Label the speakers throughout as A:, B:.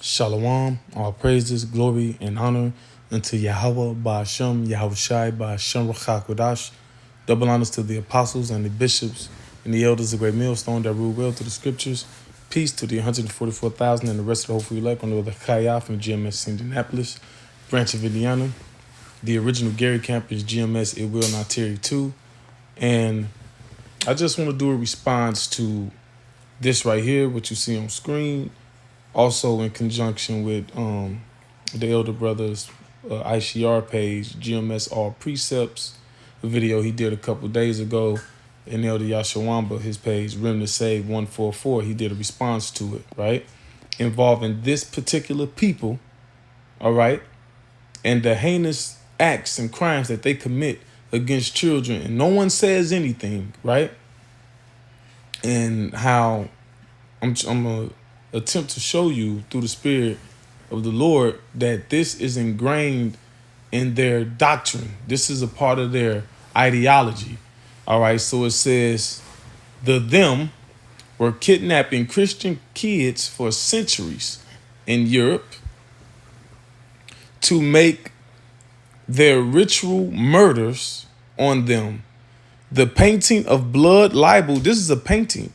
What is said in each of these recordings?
A: Shalom, all praises, glory, and honor unto Yahweh, Ba'ashem, Yahushai, Ba'ashem, Rachakodash. Double honors to the apostles and the bishops and the elders of Great Millstone that rule well to the scriptures. Peace to the 144,000 and the rest of the hopeful elect on the Chayah from GMS Indianapolis, branch of Indiana. The original Gary campus, GMS It Will Not Tarry 2. And I just want to do a response to this right here, what you see on screen. Also in conjunction with the Elder Brothers ICR page, GMS All Precepts, a video he did a couple days ago, and Elder Yashawamba, his page, Remnant Save 144, he did a response to it, right? Involving this particular people, all right? And the heinous acts and crimes that they commit against children, and no one says anything, right? And how I'm gonna attempt to show you through the Spirit of the Lord that this is ingrained in their doctrine. This is a part of their ideology. All right, so it says, them were kidnapping Christian kids for centuries in Europe to make their ritual murders on them. The painting of blood libel, this is a painting,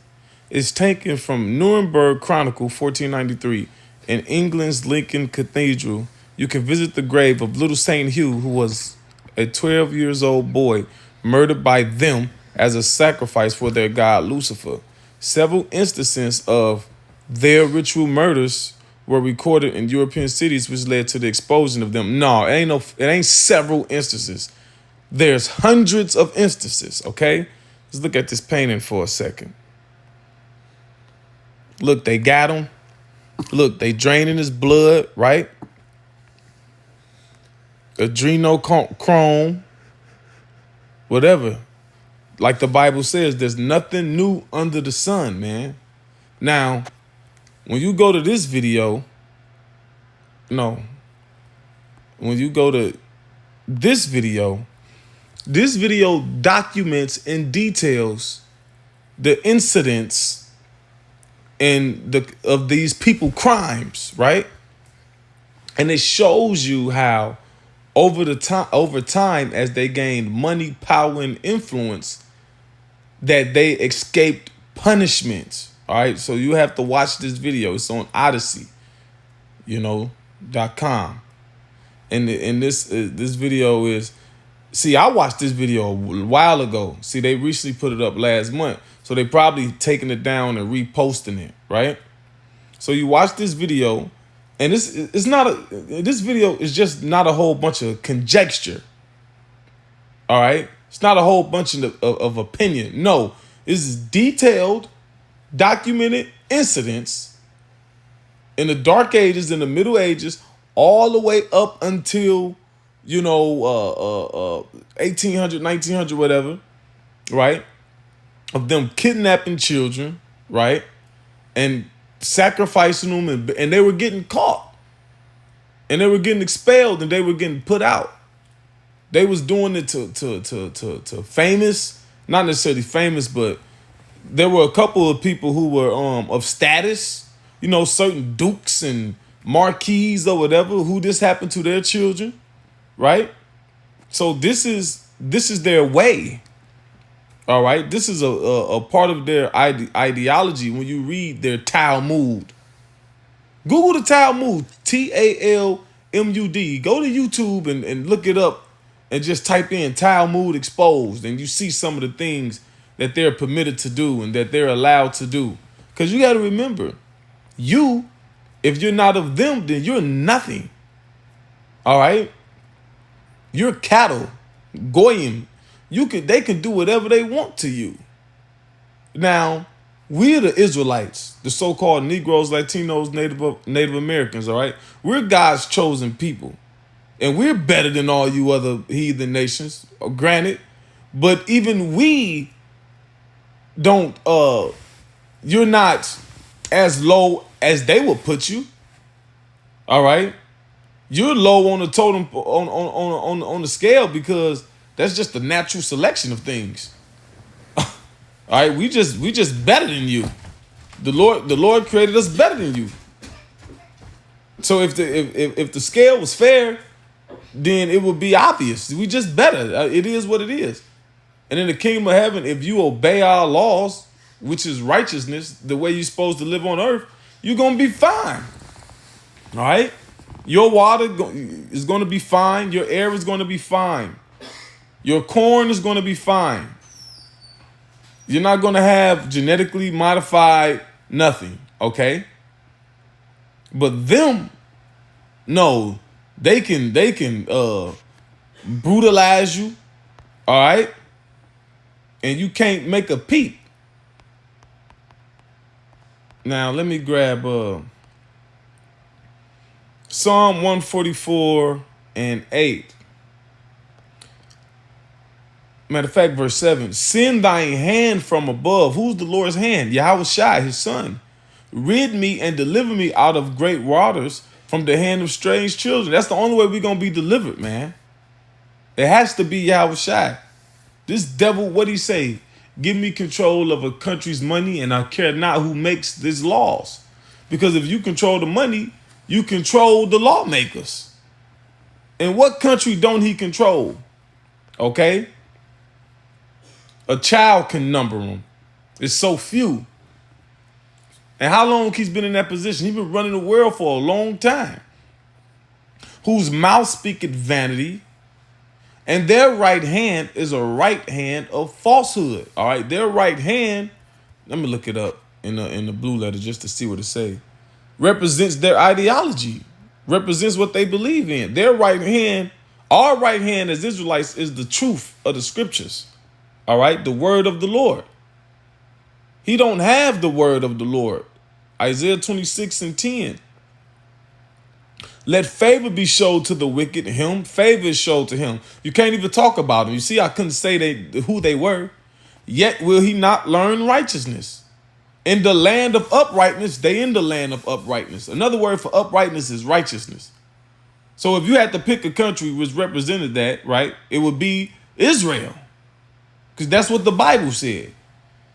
A: is taken from Nuremberg Chronicle 1493 in England's Lincoln Cathedral. You can visit the grave of little Saint Hugh, who was a 12-year-old boy murdered by them as a sacrifice for their god Lucifer. Several instances of their ritual murders were recorded in European cities, which led to the expulsion of them. No, it ain't several instances. There's hundreds of instances, okay? Let's look at this painting for a second. Look, they got him. Look, they draining his blood, right? Adrenochrome, whatever. Like the Bible says, there's nothing new under the sun, man. Now, when you go to this video, when you go to this video documents and details the incidents of these people crimes, right? And it shows you how over time, as they gained money, power, and influence, that they escaped punishment. All right, so you have to watch this video. It's on Odyssey, .com. And this video is, see, I watched this video a while ago. See, they recently put it up last month. So they probably taking it down and reposting it, right? So you watch this video, and this video is just not a whole bunch of conjecture. All right? It's not a whole bunch of opinion. No, this is detailed, documented incidents in the Dark Ages, in the Middle Ages, all the way up until 1800, 1900, whatever, right? Of them kidnapping children, right? And sacrificing them, and they were getting caught. And they were getting expelled, and they were getting put out. They was doing it to famous, not necessarily famous, but there were a couple of people who were of status, certain dukes and marquises or whatever, who this happened to their children, right? So this is their way. All right, this is a part of their ideology. When you read their Talmud, Google the Talmud, Talmud. Go to YouTube and look it up and just type in Talmud exposed, and you see some of the things that they're permitted to do and that they're allowed to do. Because you got to remember, if you're not of them, then you're nothing. All right, you're cattle, goyim. They can do whatever they want to you. Now, we're the Israelites, the so-called Negroes, Latinos, Native Americans, all right? We're God's chosen people. And we're better than all you other heathen nations, granted. But even we don't, you're not as low as they will put you. All right? You're low on the totem, on the scale, because that's just the natural selection of things. All right, we just better than you. The Lord created us better than you. So if the scale was fair, then it would be obvious. We just better. It is what it is. And in the kingdom of heaven, if you obey our laws, which is righteousness, the way you're supposed to live on earth, you're going to be fine. All right? Your water is going to be fine. Your air is going to be fine. Your corn is going to be fine. You're not going to have genetically modified nothing, okay? But them, no, they can brutalize you, all right? And you can't make a peep. Now, let me grab Psalm 144 and 8. Matter of fact, verse 7. Send thine hand from above. Who's the Lord's hand? Yahweh Shai, his son. Rid me and deliver me out of great waters from the hand of strange children. That's the only way we're going to be delivered, man. It has to be Yahweh Shai. This devil, what'd he say? Give me control of a country's money and I care not who makes these laws. Because if you control the money, you control the lawmakers. And what country don't he control? Okay? A child can number them. It's so few. And how long he's been in that position? He's been running the world for a long time. Whose mouth speaketh vanity, and their right hand is a right hand of falsehood. All right, their right hand, let me look it up in the blue letter just to see what it say. Represents their ideology, represents what they believe in. Their right hand, our right hand as Israelites, is the truth of the scriptures. All right, the word of the Lord. He don't have the word of the Lord. Isaiah 26 and 10. Let favor be showed to the wicked. Him, favor is showed to him. You can't even talk about him. You see, I couldn't say who they were. Yet will he not learn righteousness. In the land of uprightness, they in the land of uprightness. Another word for uprightness is righteousness. So if you had to pick a country which represented that, right, it would be Israel. Because that's what the Bible said.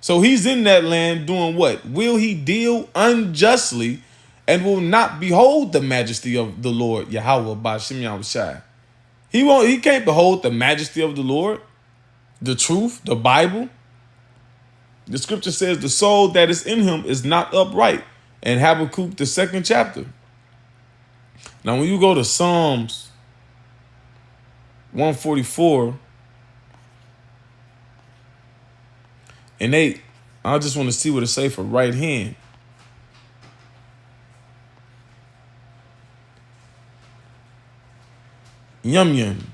A: So he's in that land doing what? Will he deal unjustly and will not behold the majesty of the Lord, Yahweh, Ba'ashem Yahushai? He can't behold the majesty of the Lord, the truth, the Bible. The scripture says the soul that is in him is not upright. And Habakkuk, the 2nd chapter. Now, when you go to Psalms 144 and 8, I just want to see what it say for right hand. Yum.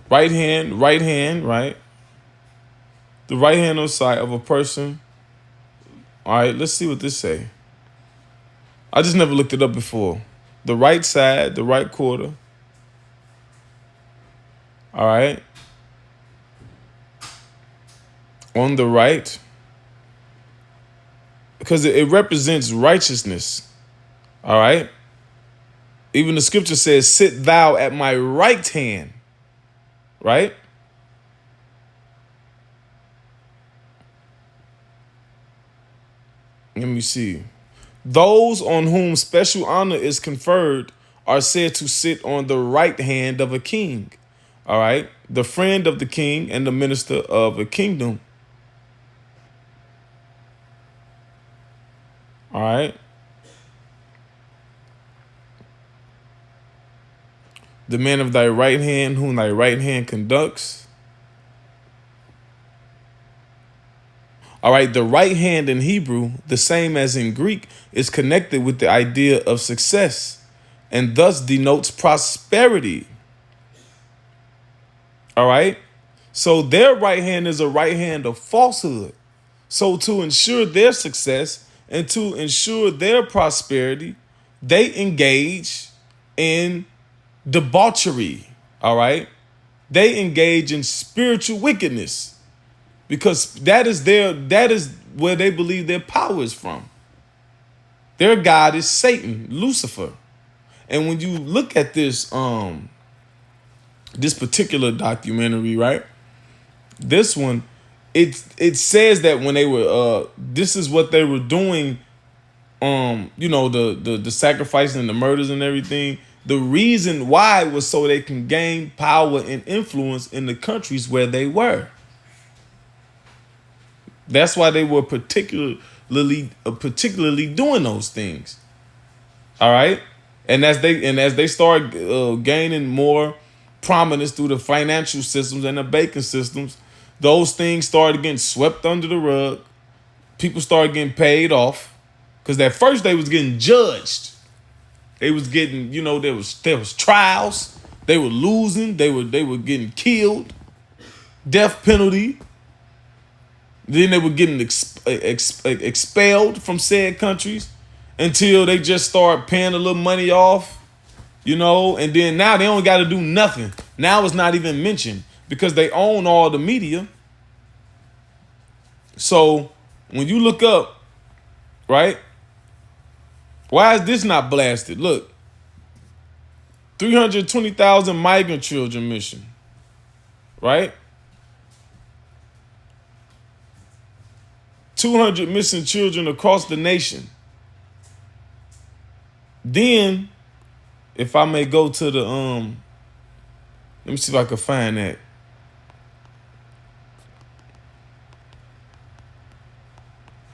A: Right hand, right? The right hand on the side of a person. All right, let's see what this say. I just never looked it up before. The right side, the right quarter. All right. On the right. Because it represents righteousness. All right. Even the scripture says, sit thou at my right hand. Right? Let me see. Those on whom special honor is conferred are said to sit on the right hand of a king. All right. The friend of the king and the minister of a kingdom. All right. The man of thy right hand, whom thy right hand conducts. All right, the right hand in Hebrew, the same as in Greek, is connected with the idea of success and thus denotes prosperity. All right. So their right hand is a right hand of falsehood. So to ensure their success and to ensure their prosperity, they engage in debauchery. All right. They engage in spiritual wickedness because that is where they believe their power is from. Their God is Satan, Lucifer. And when you look at this particular documentary, right? This one, it says that when they were this is what they were doing you know, the sacrificing and the murders and everything. The reason why was so they can gain power and influence in the countries where they were. That's why they were particularly doing those things. All right, and as they start gaining more prominence through the financial systems and the banking systems, those things started getting swept under the rug. People started getting paid off because at first they was getting judged. They was getting, you know, there was trials. They were losing. They were getting killed, death penalty. Then they were getting expelled from said countries until they just start paying a little money off, you know, and then now they don't got to do nothing. Now it's not even mentioned because they own all the media. So when you look up, right, why is this not blasted? Look, 320,000 migrant children mission, right? 200 missing children across the nation. Then, if I may go to the let me see if I can find that.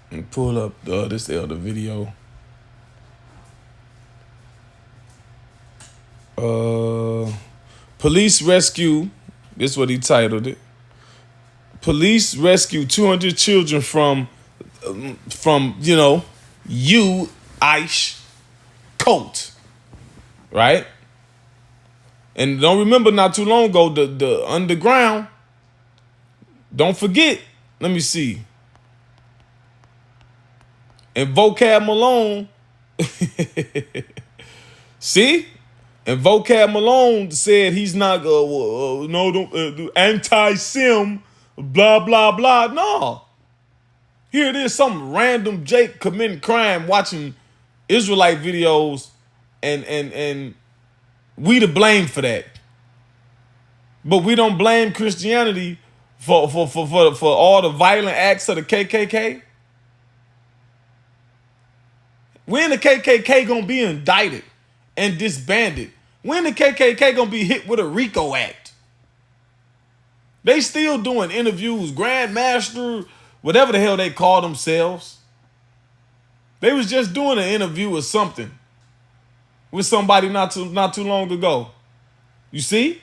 A: And pull up this other video. Police rescue. This is what he titled it. Police rescue 200 children from you know, ice coat, right? And don't remember not too long ago the underground. Don't forget. Let me see. And Vocab Malone, see, and Vocab Malone said he's not anti-sim, blah blah blah. No. Here it is, some random Jake committing crime watching Israelite videos, and we to blame for that. But we don't blame Christianity for all the violent acts of the KKK. When the KKK gonna be indicted and disbanded? When the KKK gonna be hit with a RICO Act? They still doing interviews, Grandmaster, whatever the hell they call themselves. They was just doing an interview or something with somebody not too long ago. You see?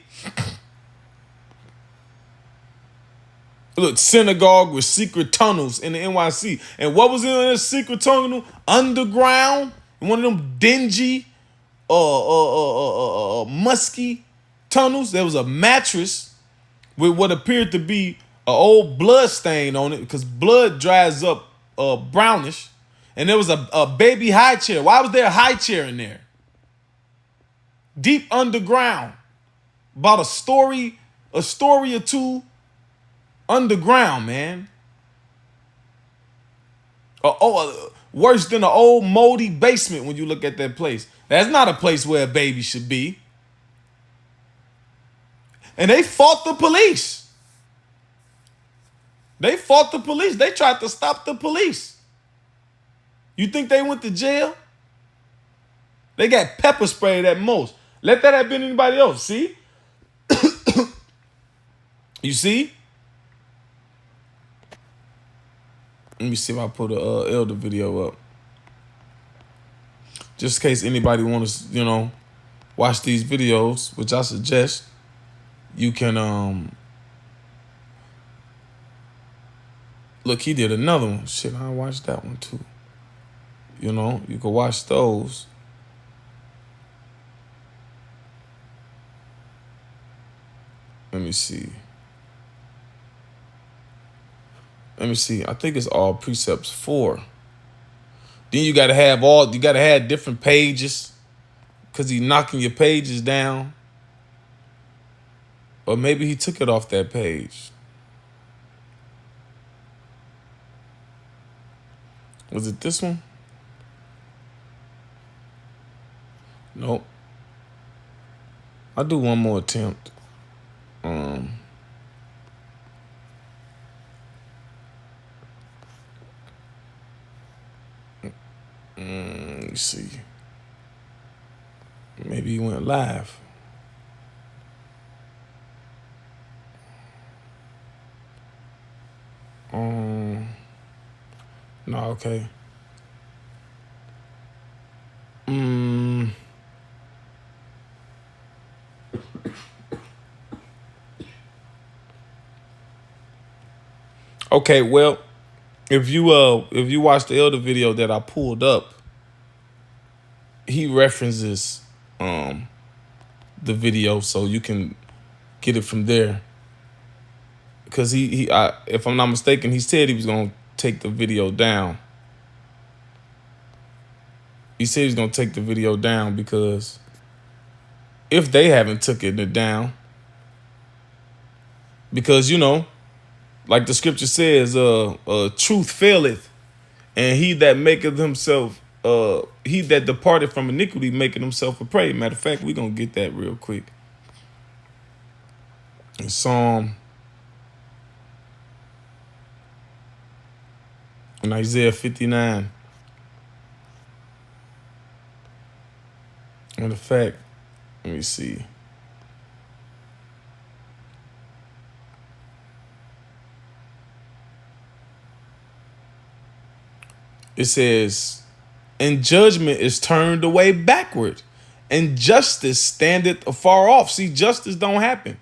A: Look, synagogue with secret tunnels in the NYC. And what was in this secret tunnel? Underground. One of them dingy, musky tunnels. There was a mattress with what appeared to be an old blood stain on it because blood dries up brownish. And there was a baby high chair. Why was there a high chair in there? Deep underground. About a story or two underground, man. Worse than an old moldy basement when you look at that place. That's not a place where a baby should be. And they fought the police. They fought the police. They tried to stop the police. You think they went to jail? They got pepper sprayed at most. Let that have been anybody else. See? You see? Let me see if I put a elder video up. Just in case anybody wants to, you know, watch these videos, which I suggest, you can look, he did another one. Shit, I watched that one too. You know, you can watch those. Let me see. I think it's all precepts 4. Then you gotta have different pages because he's knocking your pages down. Or maybe he took it off that page. Was it this one? Nope. I'll do one more attempt. see. Maybe he went live. No, okay. Okay, well, if you watch the elder video that I pulled up, he references the video, so you can get it from there. Because if I'm not mistaken, he said he was gonna take the video down. He said he's gonna take the video down because if they haven't took it down, because like the scripture says, truth faileth, and he that maketh himself, he that departed from iniquity maketh himself a prey. Matter of fact, we're gonna get that real quick. In in Isaiah 59. Matter of fact, let me see. It says, and judgment is turned away backward, and justice standeth afar off. See, justice don't happen.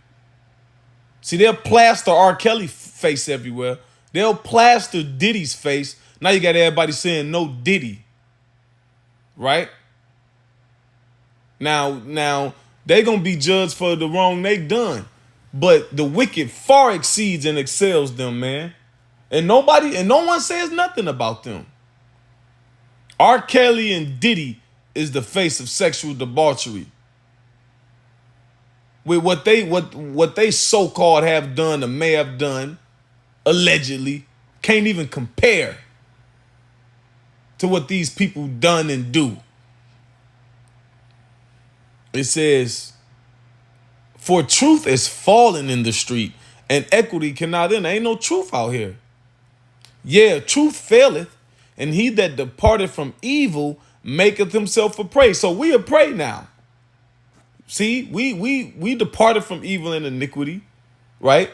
A: See, they'll plaster R. Kelly face everywhere. They'll plaster Diddy's face. Now you got everybody saying no Diddy. Right? Now they gonna be judged for the wrong they done. But the wicked far exceeds and excels them, man. And no one says nothing about them. R. Kelly and Diddy is the face of sexual debauchery. With what they so-called have done or may have done, allegedly, can't even compare to what these people done and do. It says, for truth is fallen in the street, and equity cannot enter. Ain't no truth out here. Yeah, truth faileth, and he that departed from evil maketh himself a prey. So we a prey now. See, we departed from evil and iniquity, right?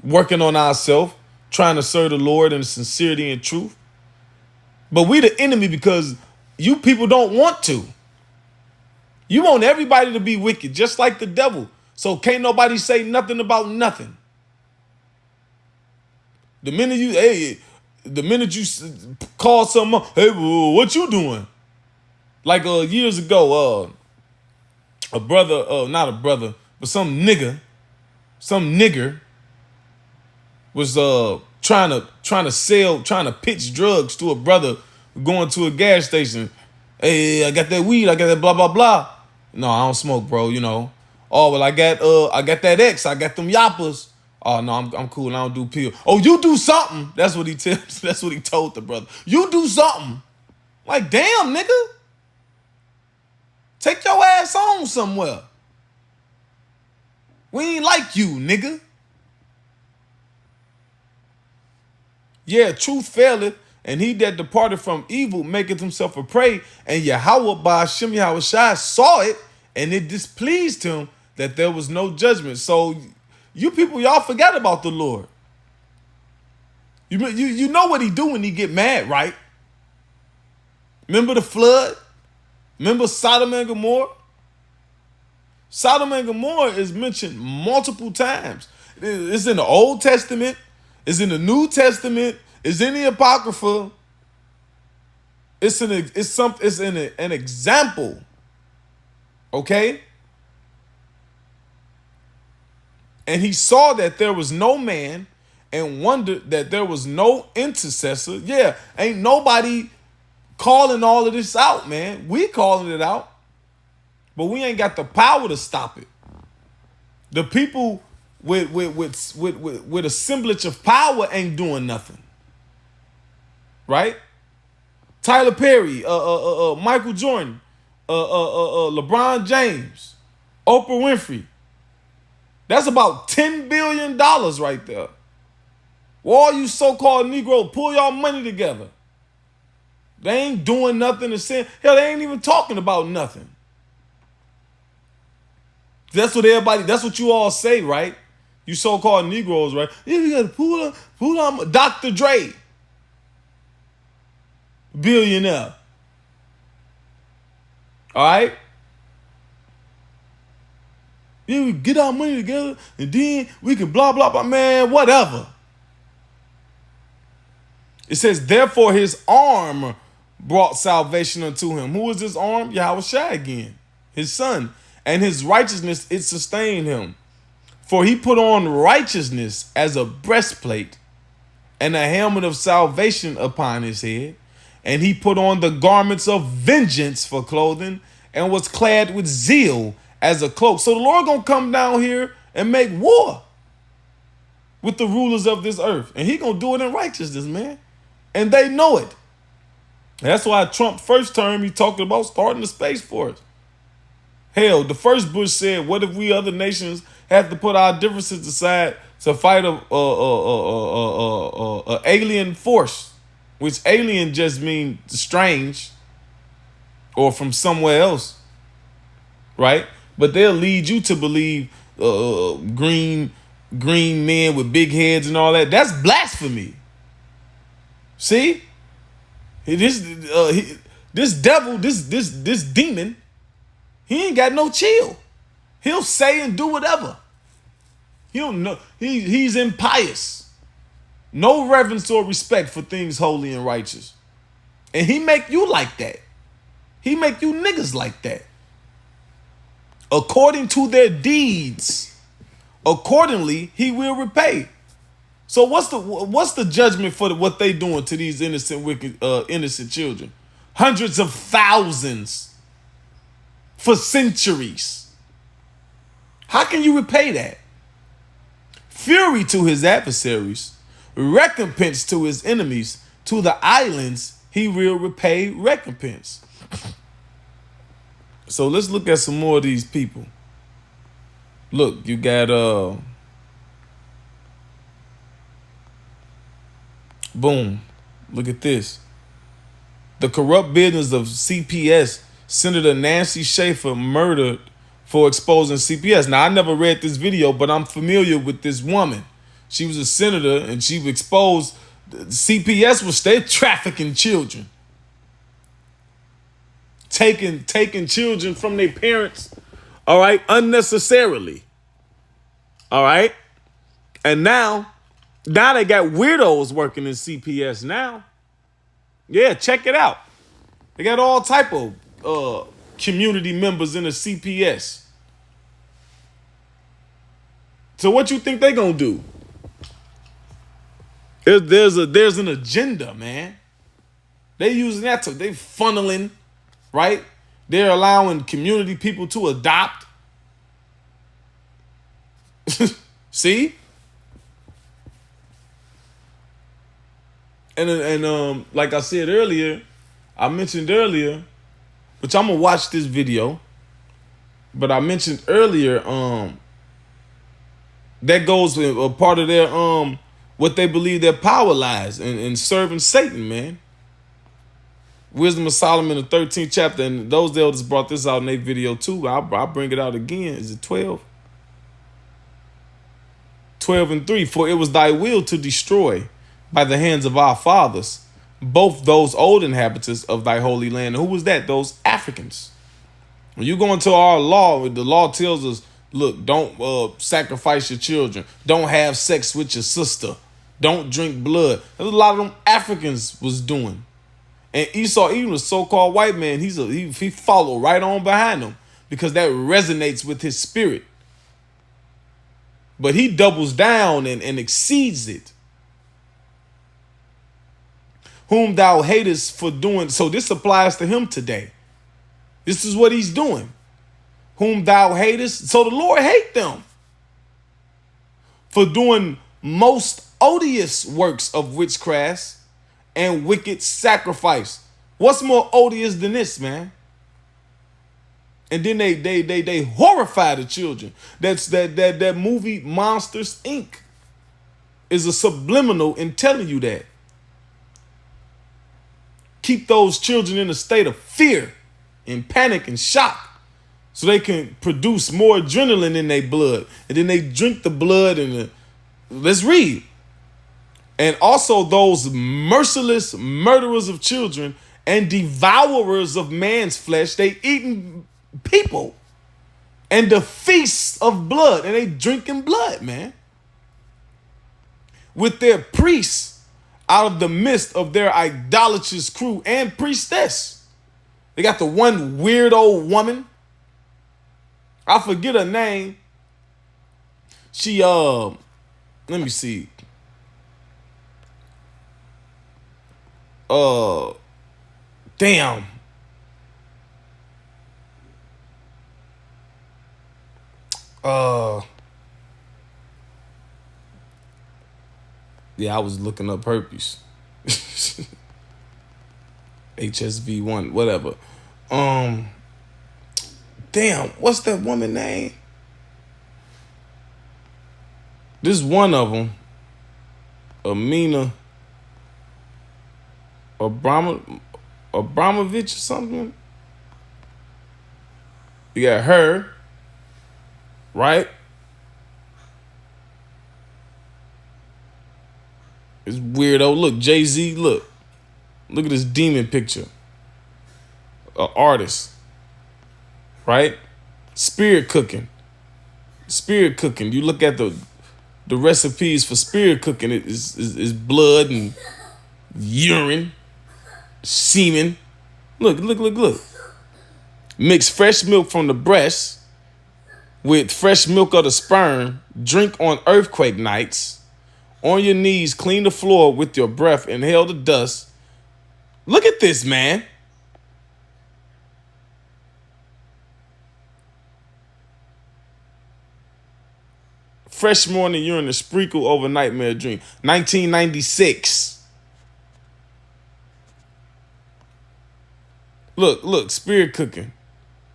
A: Working on ourselves, trying to serve the Lord in sincerity and truth. But we the enemy because you people don't want to. You want everybody to be wicked, just like the devil. So can't nobody say nothing about nothing. The minute you call someone, hey, what you doing? Like years ago, a brother, not a brother, but some nigger was trying to pitch drugs to a brother going to a gas station. Hey, I got that weed, I got that blah blah blah. No, I don't smoke, bro. Oh well, I got that X, I got them yappas. Oh no, I'm cool. I don't do pills. Oh, you do something. That's what he That's what he told the brother. You do something. Like, damn, nigga. Take your ass on somewhere. We ain't like you, nigga. Yeah, truth faileth, and he that departed from evil maketh himself a prey. And Yahweh by Hashem Yahushai saw it, and it displeased him that there was no judgment. So you people, y'all forgot about the Lord. You know what he do when he get mad, right? Remember the flood? Remember Sodom and Gomorrah? Sodom and Gomorrah is mentioned multiple times. It's in the Old Testament. It's in the New Testament. It's in the Apocrypha. It's an example. Okay? And he saw that there was no man and wondered that there was no intercessor. Yeah, ain't nobody calling all of this out, man. We calling it out, but we ain't got the power to stop it. The people with assemblage of power ain't doing nothing, right? Tyler Perry, Michael Jordan, LeBron James, Oprah Winfrey. That's about $10 billion right there. Well, all you so-called Negroes, pull y'all money together. They ain't doing nothing to sin. Hell, they ain't even talking about nothing. That's what you all say, right? You so-called Negroes, right? Yeah, we gotta pull on Dr. Dre. Billionaire. All right? Yeah, we get our money together and then we can blah, blah, blah. Man, whatever. It says, therefore his arm brought salvation unto him. Who is this arm? Yahweh Shai again, his son. And his righteousness, it sustained him. For he put on righteousness as a breastplate and a helmet of salvation upon his head. And he put on the garments of vengeance for clothing and was clad with zeal as a cloak. So the Lord gonna come down here and make war with the rulers of this earth. And he gonna do it in righteousness, man. And they know it. That's why Trump first term, he talked about starting the Space Force. Hell, the first Bush said, what if we other nations have to put our differences aside to fight a alien force, which alien just means strange or from somewhere else, right? But they'll lead you to believe green men with big heads and all that. That's blasphemy. See? This devil, this demon, he ain't got no chill. He'll say and do whatever. He'll know he's impious. No reverence or respect for things holy and righteous. And he make you like that. He make you niggas like that. According to their deeds, accordingly, he will repay. So what's the judgment for what they doing to these innocent children? Hundreds of thousands for centuries. How can you repay that? Fury to his adversaries, recompense to his enemies, to the islands he will repay recompense. So let's look at some more of these people. Look, you got boom. Look at this. The corrupt business of CPS, Senator Nancy Schaefer murdered for exposing CPS. Now, I never read this video, but I'm familiar with this woman. She was a senator and she exposed CPS was they trafficking children. Taking children from their parents, all right, unnecessarily. All right? And now they got weirdos working in CPS now. Yeah, check it out. They got all type of community members in the CPS. So what you think they gonna do? There's an agenda, man. They using that they funneling, right? They're allowing community people to adopt. See? And like I said earlier, I mentioned earlier, which I'm gonna watch this video, but I mentioned earlier, that goes with a part of their what they believe their power lies in serving Satan, man. Wisdom of Solomon, the 13th chapter, and those elders brought this out in their video too. I'll bring it out again. Is it 12? 12:3. For it was thy will to destroy by the hands of our fathers both those old inhabitants of thy holy land. And who was that? Those Africans. When you go into our law, the law tells us, look, don't sacrifice your children. Don't have sex with your sister. Don't drink blood. That's a lot of them Africans was doing. And Esau, even a so-called white man, he followed right on behind them because that resonates with his spirit. But he doubles down and exceeds it. Whom thou hatest for doing. So this applies to him today. This is what he's doing. Whom thou hatest. So the Lord hate them for doing most odious works of witchcraft and wicked sacrifice. What's more odious than this, man? And then they horrify the children. That movie Monsters Inc. is a subliminal in telling you that. keep those children in a state of fear and panic and shock so they can produce more adrenaline in their blood. And then they drink the blood and let's read. And also those merciless murderers of children and devourers of man's flesh, they eating people. And the feast of blood, and they drinking blood, man. With their priests out of the midst of their idolatrous crew and priestess. They got the one weird old woman. I forget her name. She, let me see. Damn. Yeah, I was looking up herpes. HSV1, whatever. Damn, what's that woman name? This one of them, Amina Abramovich or something. You got her, right? It's weirdo. Look, Jay-Z, look. Look at this demon picture. An artist. Right? Spirit cooking. Spirit cooking. You look at the recipes for spirit cooking. It is blood and urine, semen. Look. Mix fresh milk from the breast with fresh milk of the sperm. Drink on earthquake nights. On your knees, clean the floor with your breath. Inhale the dust. Look at this, man. Fresh morning urine to sprinkle over nightmare dream. 1996. Look, spirit cooking.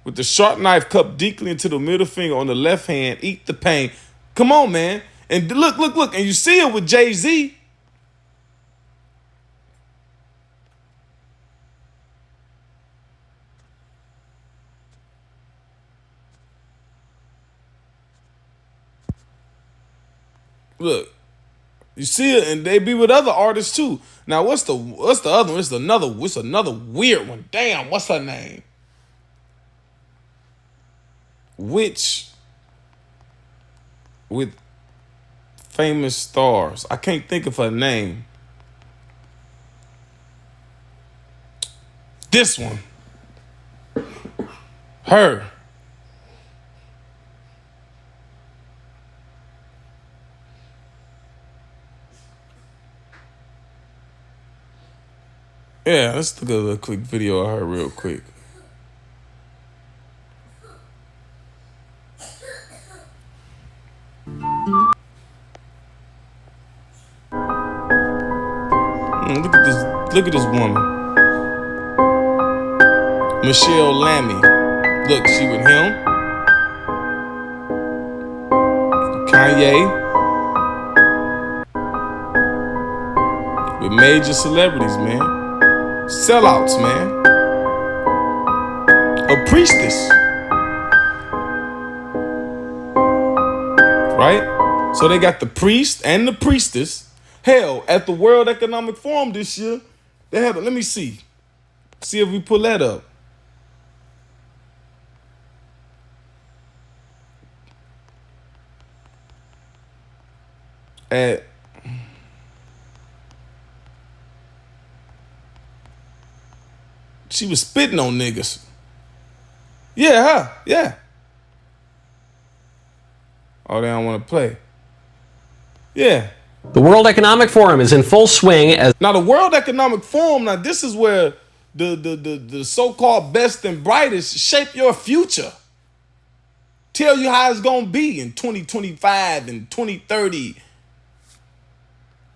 A: With the sharp knife cupped deeply into the middle finger on the left hand, eat the pain. Come on, man. And look. And you see it with Jay-Z. Look, you see it, and they be with other artists too. Now, what's the other one? It's another weird one. Damn, what's her name? Witch with famous stars. I can't think of her name. This one. Her. Yeah, let's look at a quick video of her real quick. Look at this woman. Michelle Lammy. Look, she with him. Kanye. With major celebrities, man. Sellouts, man. A priestess. Right? So they got the priest and the priestess. Hell, at the World Economic Forum this year, they had, let me see. See if we pull that up. She was spitting on niggas. Yeah, yeah. Oh, they don't want to play. Yeah.
B: The World Economic Forum is in full swing as...
A: Now, the World Economic Forum, now this is where the so-called best and brightest shape your future. Tell you how it's going to be in 2025 and 2030.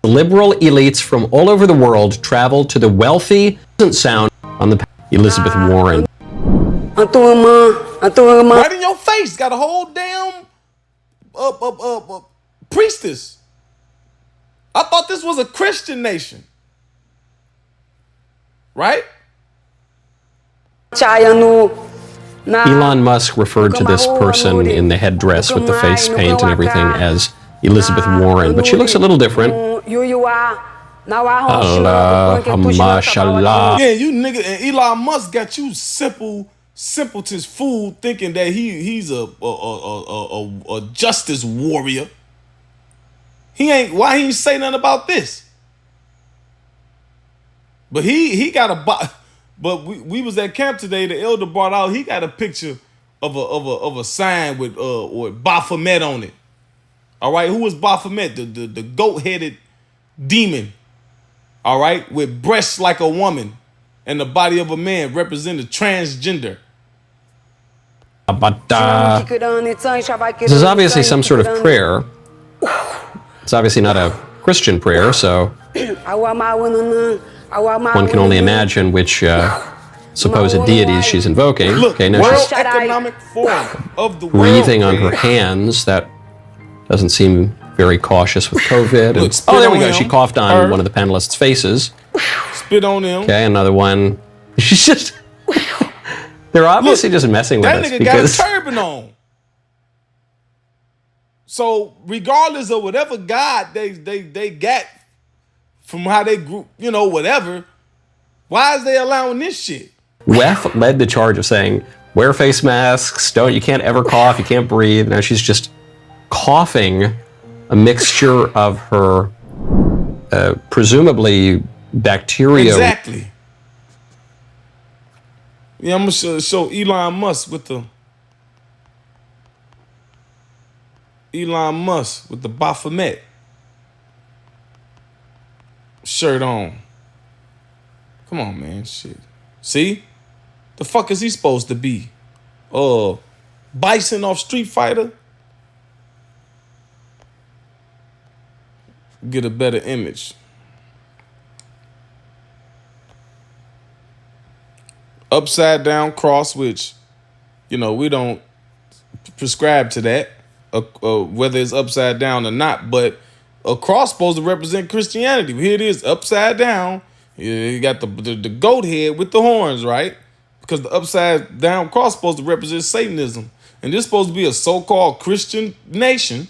B: Liberal elites from all over the world travel to the wealthy... Doesn't sound on the... Elizabeth Warren.
A: Right in your face. Got a whole damn priestess. I thought this was a Christian nation. right?
B: Elon Musk referred to this person in the headdress with the face paint and everything as Elizabeth Warren, but she looks a little different. Allah, mashallah.
A: Yeah, you nigga, and Elon Musk got you simpletons fool thinking that he's a justice warrior. Why he ain't say nothing about this? But he got a but we was at camp today. The elder brought out, he got a picture of a sign with Baphomet on it. All right, who was Baphomet? The goat-headed demon. All right, with breasts like a woman and the body of a man, represented transgender.
B: But this is obviously some sort of prayer. It's obviously not a Christian prayer, so one can only imagine which supposed deities she's invoking.
A: Look,
B: okay, now
A: World
B: she's
A: Economic Forum of the
B: breathing
A: world,
B: on her hands. That doesn't seem very cautious with COVID.
A: Look,
B: Oh, there we go.
A: him,
B: She coughed on one of the panelists' faces.
A: Spit on him.
B: Okay, another one. She's just... They're obviously just messing with us.
A: That nigga
B: because
A: got a turban on. So regardless of whatever God they got from how they grew, you know, whatever, why is they allowing this shit?
B: WEF led the charge of saying, wear face masks, you can't ever cough, you can't breathe. Now she's just coughing a mixture of her presumably bacteria.
A: Exactly. Yeah, I'm gonna show Elon Musk with the Baphomet shirt on. Come on, man, shit. See? The fuck is he supposed to be? Bison off Street Fighter? Get a better image. Upside down cross, which, you know, we don't prescribe to that, whether it's upside down or not, but a cross supposed to represent Christianity. Here it is, upside down. You got the goat head with the horns, right? Because the upside down cross supposed to represent Satanism. And this supposed to be a so-called Christian nation,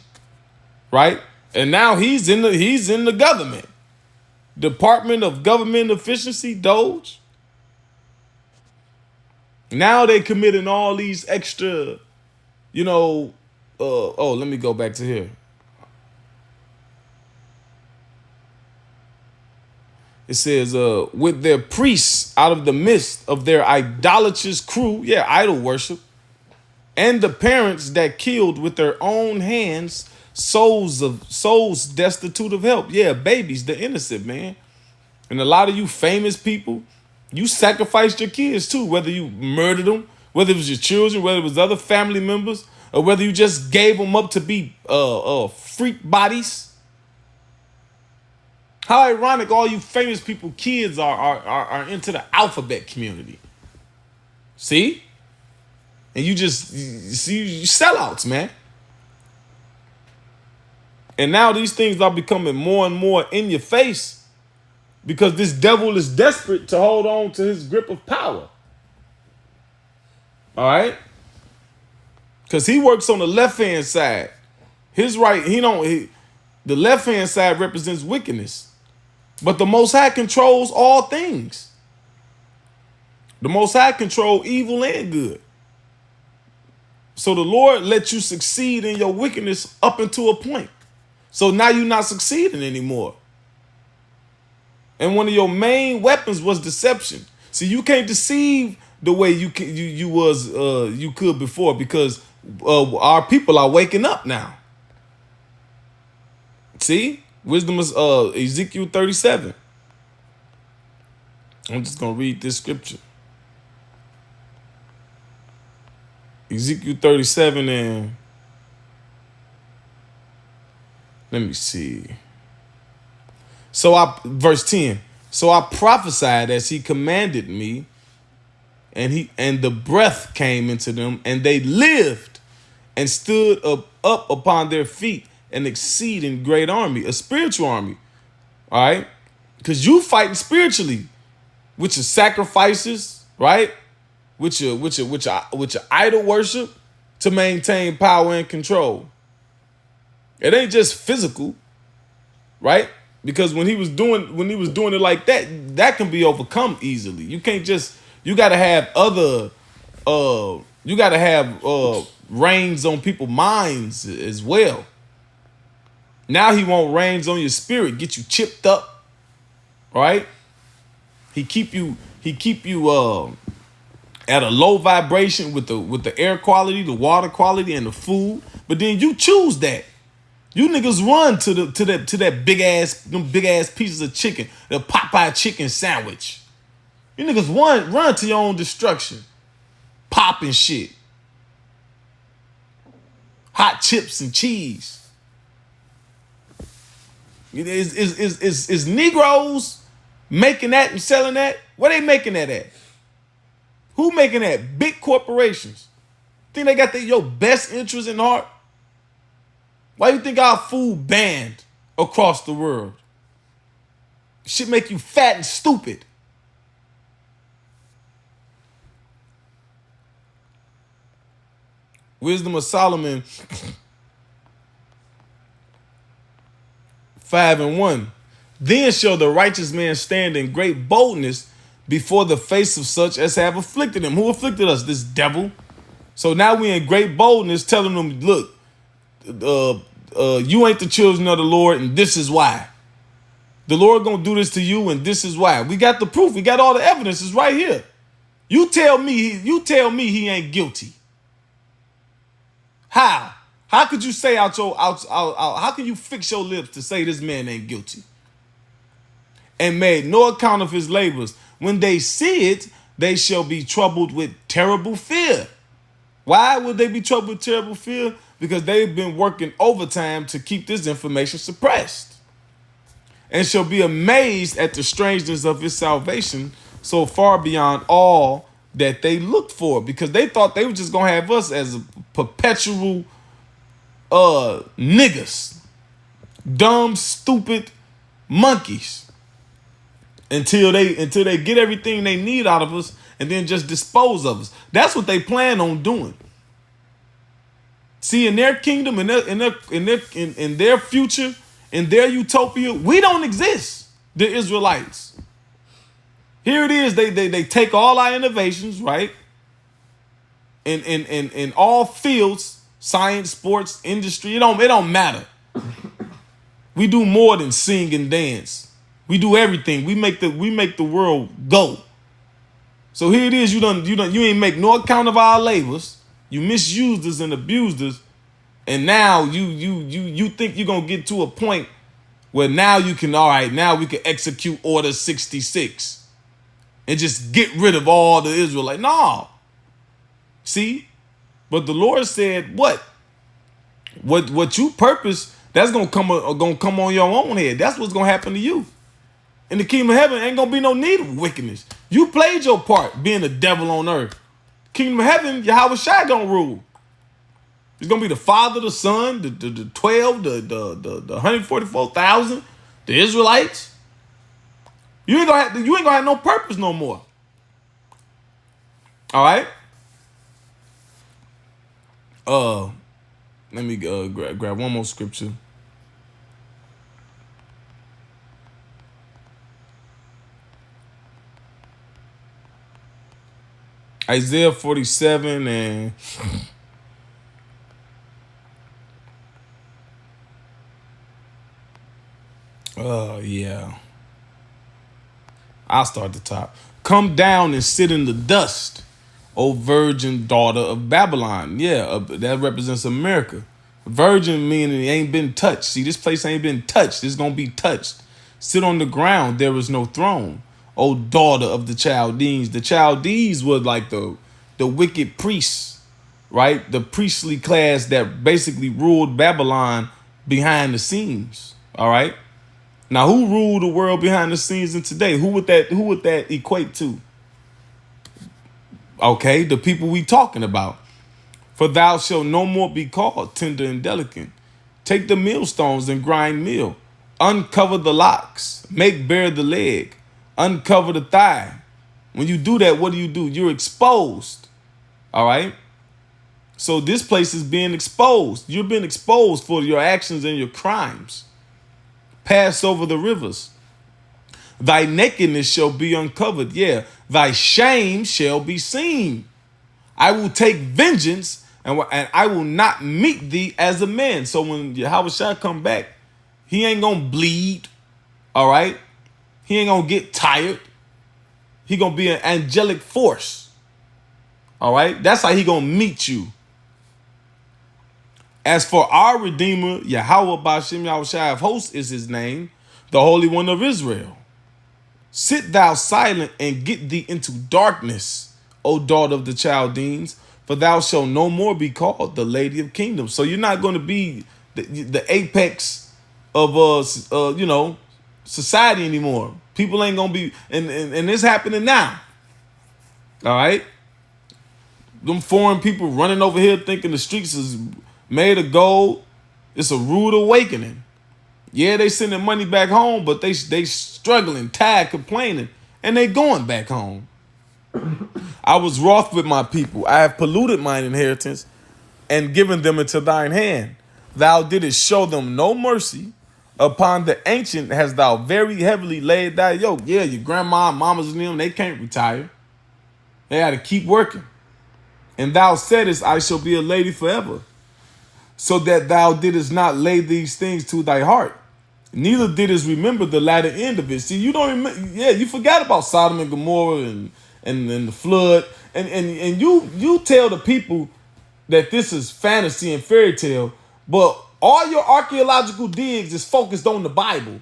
A: right? And now he's in the government. Department of Government Efficiency, Doge. Now they committing all these extra, you know, let me go back to here. It says, with their priests out of the midst of their idolatrous crew, yeah, idol worship, and the parents that killed with their own hands souls destitute of help. Yeah, babies, the innocent, man. And a lot of you famous people, you sacrificed your kids too, whether you murdered them, whether it was your children, whether it was other family members, or whether you just gave them up to be freak bodies. How ironic all you famous people kids are into the alphabet community. See? And you sellouts, man. And now these things are becoming more and more in your face because this devil is desperate to hold on to his grip of power. All right? Because he works on the left-hand side. His right, the left-hand side represents wickedness. But the Most High controls all things. The Most High control evil and good. So the Lord lets you succeed in your wickedness up until a point. So now you're not succeeding anymore. And one of your main weapons was deception. See, you can't deceive the way you could before because our people are waking up now. See? Wisdom is Ezekiel 37. I'm just going to read this scripture. Ezekiel 37 and let me see. Verse 10. So I prophesied as he commanded me, and the breath came into them, and they lived and stood up upon their feet, an exceeding great army, a spiritual army. All right? Because you fighting spiritually. with your sacrifices, right? With your idol worship to maintain power and control. It ain't just physical, right? Because when he was doing it like that, that can be overcome easily. You can't just, you gotta have other reins on people's minds as well. Now he want reins on your spirit, get you chipped up, right? He keep you at a low vibration with the air quality, the water quality, and the food. But then you choose that. You niggas run to that big ass pieces of chicken, the Popeye chicken sandwich. You niggas run to your own destruction, popping shit, hot chips and cheese. Is Negroes making that and selling that? Where they making that at? Who making that? Big corporations. Think they got your best interest in heart? Why you think our food banned across the world? Shit make you fat and stupid. Wisdom of Solomon 5:1. Then shall the righteous man stand in great boldness before the face of such as have afflicted him. Who afflicted us? This devil. So now we in great boldness telling them, look, you ain't the children of the Lord, and this is why. The Lord gonna do this to you, and this is why. We got the proof. We got all the evidence. It's right here. You tell me he ain't guilty. How? How could you say how can you fix your lips to say this man ain't guilty? And made no account of his labors. When they see it, they shall be troubled with terrible fear. Why would they be troubled with terrible fear? Because they've been working overtime to keep this information suppressed. And shall be amazed at the strangeness of his salvation, so far beyond all that they looked for. Because they thought they were just going to have us as a perpetual niggas. Dumb, stupid monkeys. Until they get everything they need out of us and then just dispose of us. That's what they plan on doing. See, in their kingdom, in their future, in their utopia, we don't exist, the Israelites. Here it is, they take all our innovations, right? In all fields, science, sports, industry, it don't matter. We do more than sing and dance. We do everything. We make the world go. So here it is. You ain't make no account of our labors. You misused us and abused us, and now you think you're gonna get to a point where now you can, all right, now we can execute Order 66 and just get rid of all the Israelites. No. See? But the Lord said, what you purpose, that's gonna come on your own head. That's what's gonna happen to you. In the kingdom of heaven, ain't gonna be no need of wickedness. You played your part being the devil on earth. Kingdom of heaven, Yahweh Shai gonna rule. It's gonna be the Father, the Son, the 12, the 144,000, the Israelites. You ain't gonna have no purpose no more. All right. Let me grab one more scripture. Isaiah 47 and yeah. I'll start at the top. Come down and sit in the dust, O virgin daughter of Babylon. Yeah, that represents America. Virgin meaning it ain't been touched. See, this place ain't been touched. It's gonna be touched. Sit on the ground. There is no throne. O daughter of the Chaldeans. The Chaldees were like the wicked priests, right? The priestly class that basically ruled Babylon behind the scenes. All right. Now, who ruled the world behind the scenes in today? Who would that equate to? Okay, the people we talking about. For thou shalt no more be called tender and delicate. Take the millstones and grind meal. Uncover the locks. Make bare the leg. Uncover the thigh. When you do that, what do? You're exposed. All right? So this place is being exposed. You're being exposed for your actions and your crimes. Pass over the rivers. Thy nakedness shall be uncovered. Yeah, thy shame shall be seen. I will take vengeance and I will not meet thee as a man. So when Yahushua come back, he ain't gonna bleed. All right? He ain't gonna get tired. He gonna be an angelic force. All right? That's how he gonna meet you. As for our Redeemer, Yahweh Ba'Shem Yahushua of hosts is his name, the Holy One of Israel. Sit thou silent and get thee into darkness, O daughter of the Chaldeans, for thou shalt no more be called the Lady of Kingdoms. So you're not going to be the apex of society anymore. People ain't gonna be, and it's happening now. All right, them foreign people running over here thinking the streets is made of gold. It's a rude awakening. Yeah, they sending money back home, but they struggling, tired, complaining, and they going back home. I was wroth with my people. I have polluted mine inheritance and given them into thine hand. Thou didst show them no mercy. Upon the ancient hast thou very heavily laid thy yoke. Yeah, your grandma, mamas and them, they can't retire. They got to keep working. And thou saidest, I shall be a lady forever. So that thou didst not lay these things to thy heart. Neither didst remember the latter end of it. See, you don't remember. Yeah, you forgot about Sodom and Gomorrah and the flood. And you tell the people that this is fantasy and fairy tale, but all your archaeological digs is focused on the Bible.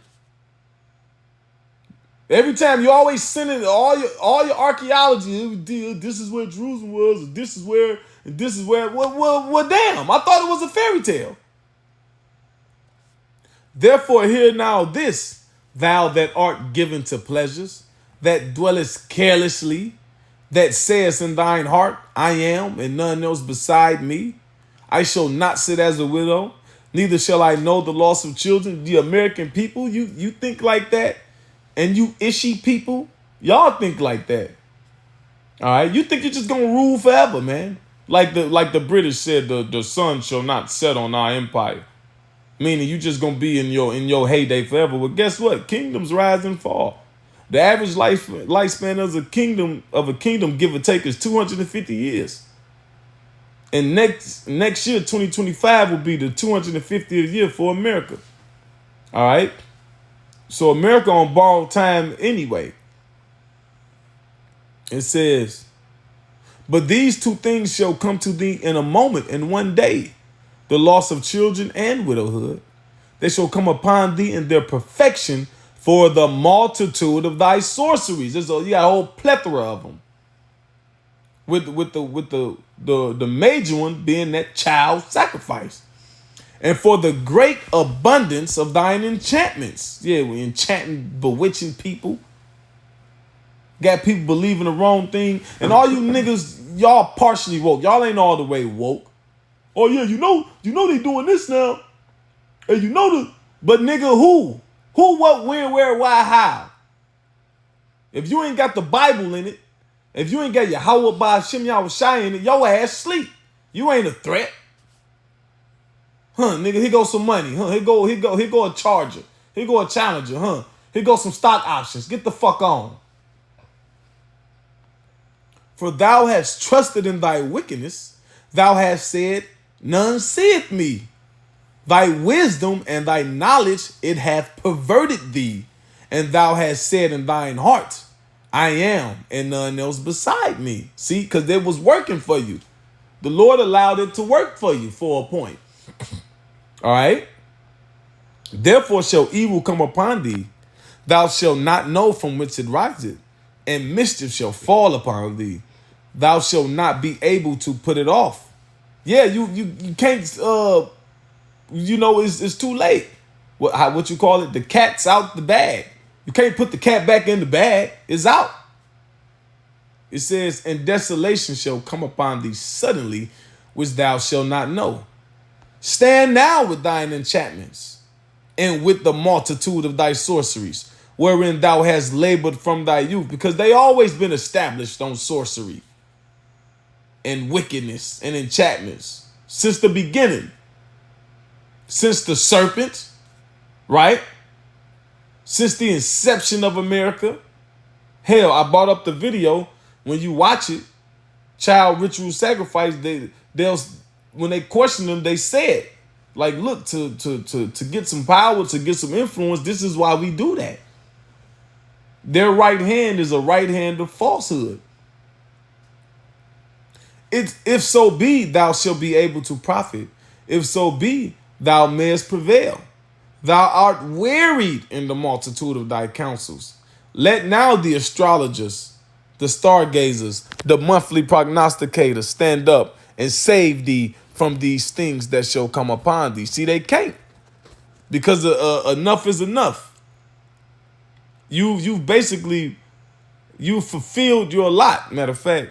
A: Every time you always sending all your archaeology, this is where Jerusalem was, and this is where, and this is where. Well, damn! I thought it was a fairy tale. Therefore, hear now this, thou that art given to pleasures, that dwellest carelessly, that sayest in thine heart, I am, and none else beside me. I shall not sit as a widow, neither shall I know the loss of children. The American people, you think like that? And you Ishi people, y'all think like that. All right, you think you're just gonna rule forever, man? Like the British said, the sun shall not set on our empire, meaning you just gonna be in your heyday forever. Well, guess what? Kingdoms rise and fall. The average lifespan of a kingdom, give or take, is 250 years. And next year, 2025, will be the 250th year for America. All right. So America on borrowed time anyway. It says, but these two things shall come to thee in a moment, in one day, the loss of children and widowhood. They shall come upon thee in their perfection for the multitude of thy sorceries. You got a whole plethora of them. With the major one being that child sacrifice. And for the great abundance of thine enchantments. Yeah, we enchanting, bewitching people. Got people believing the wrong thing. And all you niggas, y'all partially woke. Y'all ain't all the way woke. Oh yeah, you know they doing this now. And you know but nigga, who? Who, what, when, where, why, how? If you ain't got the Bible in it, if you ain't got Yahweh Ba'Shem Yahushua in it, your ass sleep. You ain't a threat. Huh, nigga, here goes some money. Huh, here go a charger. Here go a challenger, huh? Here goes some stock options. Get the fuck on. For thou hast trusted in thy wickedness. Thou hast said, none seeth me. Thy wisdom and thy knowledge, it hath perverted thee. And thou hast said in thine heart, I am, and none else beside me. See, because it was working for you. The Lord allowed it to work for you for a point. All right? Therefore shall evil come upon thee. Thou shalt not know from whence it riseth, and mischief shall fall upon thee. Thou shalt not be able to put it off. Yeah, you can't, it's too late. What you call it? The cat's out the bag. You can't put the cat back in the bag. It's out. It says, and desolation shall come upon thee suddenly, which thou shalt not know. Stand now with thine enchantments, and with the multitude of thy sorceries. wherein thou hast labored from thy youth. Because they always been established on sorcery and wickedness and enchantments since the beginning. Since the serpent, right? Since the inception of America. Hell, I brought up the video. When you watch it, child ritual sacrifice, they'll when they question them, they said, like, look, to get some power, to get some influence, this is why we do that. Their right hand is a right hand of falsehood. If so be, thou shalt be able to profit. If so be, thou mayest prevail. Thou art wearied in the multitude of thy counsels. Let now the astrologers, the stargazers, the monthly prognosticators stand up and save thee from these things that shall come upon thee. See, they can't, because enough is enough. You've basically fulfilled your lot. Matter of fact,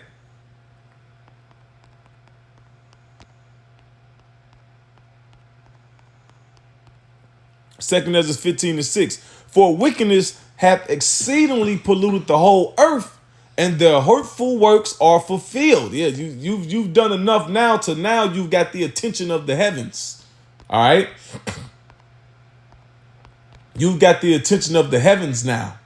A: Second Ezra 15:6. For wickedness hath exceedingly polluted the whole earth, and their hurtful works are fulfilled. Yeah, you've done enough now to now you've got the attention of the heavens. All right? You've got the attention of the heavens now.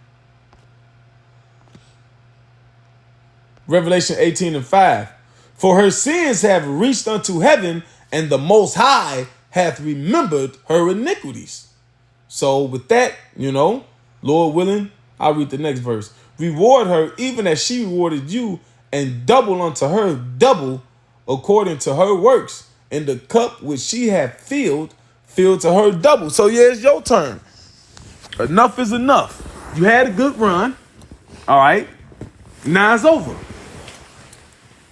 A: Revelation 18:5. For her sins have reached unto heaven, and the Most High hath remembered her iniquities. So with that, Lord willing, I'll read the next verse. Reward her even as she rewarded you, and double unto her double according to her works. And the cup which she hath filled to her double. So yeah, it's your turn. Enough is enough. You had a good run. All right. Now it's over.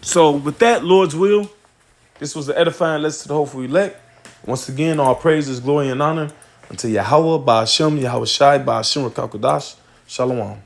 A: So with that, Lord's will, this was the edifying lesson to the hopeful elect. Once again, all praises, glory, and honor unto Yahweh, Ba'ashem, Yahweh Shai, Ba'ashem, Rakakodash. Shalom.